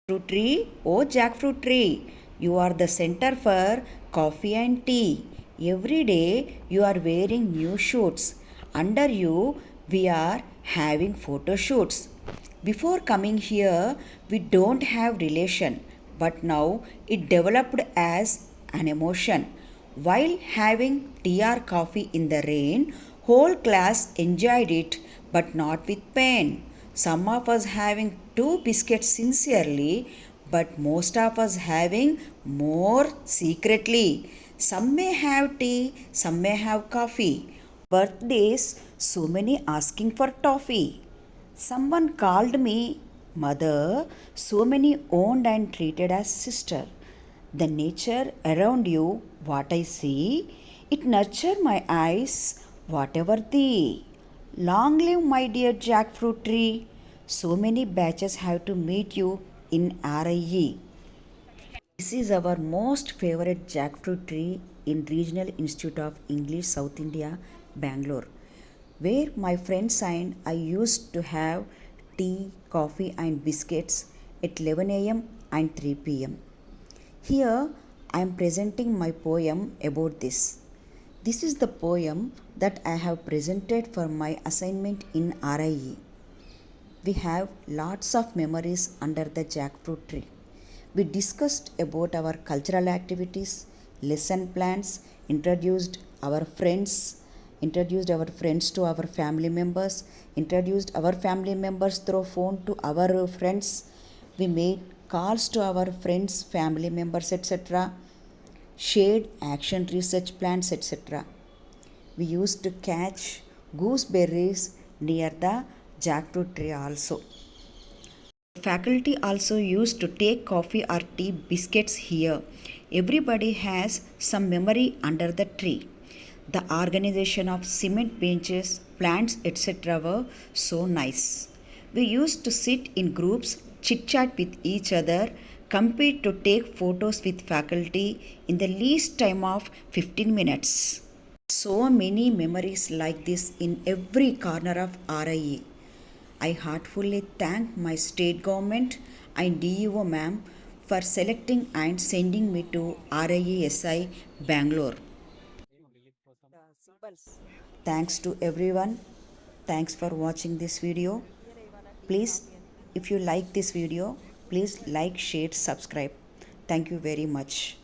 Fruit tree, oh jackfruit tree, you are the center for coffee and tea. Every day you are wearing new shoots. Under you, we are having photo shoots. Before coming here, we don't have relation, but now it developed as an emotion. While having tea or coffee in the rain, whole class enjoyed it, but not with pain. Some of us having two biscuits sincerely, but most of us having more secretly. Some may have tea, some may have coffee. Birthdays, so many asking for toffee. Someone called me mother, so many owned and treated as sister. The nature around you, what I see, it nurture my eyes, whatever thee. Long live my dear jackfruit tree. So many batches have to meet you in RIE. This is our most favorite jackfruit tree in Regional Institute of English, South India, Bangalore, where my friends and I used to have tea, coffee, and biscuits at 11 a.m. and 3 p.m. Here I am presenting my poem about this. This is the poem that I have presented for my assignment in RIE. We have lots of memories under the jackfruit tree. We discussed about our cultural activities, lesson plans, introduced our friends to our family members, introduced our family members through phone to our friends. We made calls to our friends, family members, etc. Shared action research plans, etc. We used to catch gooseberries near the jackfruit tree also. Faculty also used to take coffee or tea biscuits here. Everybody has some memory under the tree. The organization of cement benches, plants, etc. were so nice. We used to sit in groups, chit chat with each other, compete to take photos with faculty in the least time of 15 minutes. So many memories like this in every corner of RIE. I heartfully thank my state government and DEO ma'am for selecting and sending me to RIESI Bangalore. Thanks to everyone. Thanks for watching this video. Please, if you like this video, please like, share, subscribe. Thank you very much.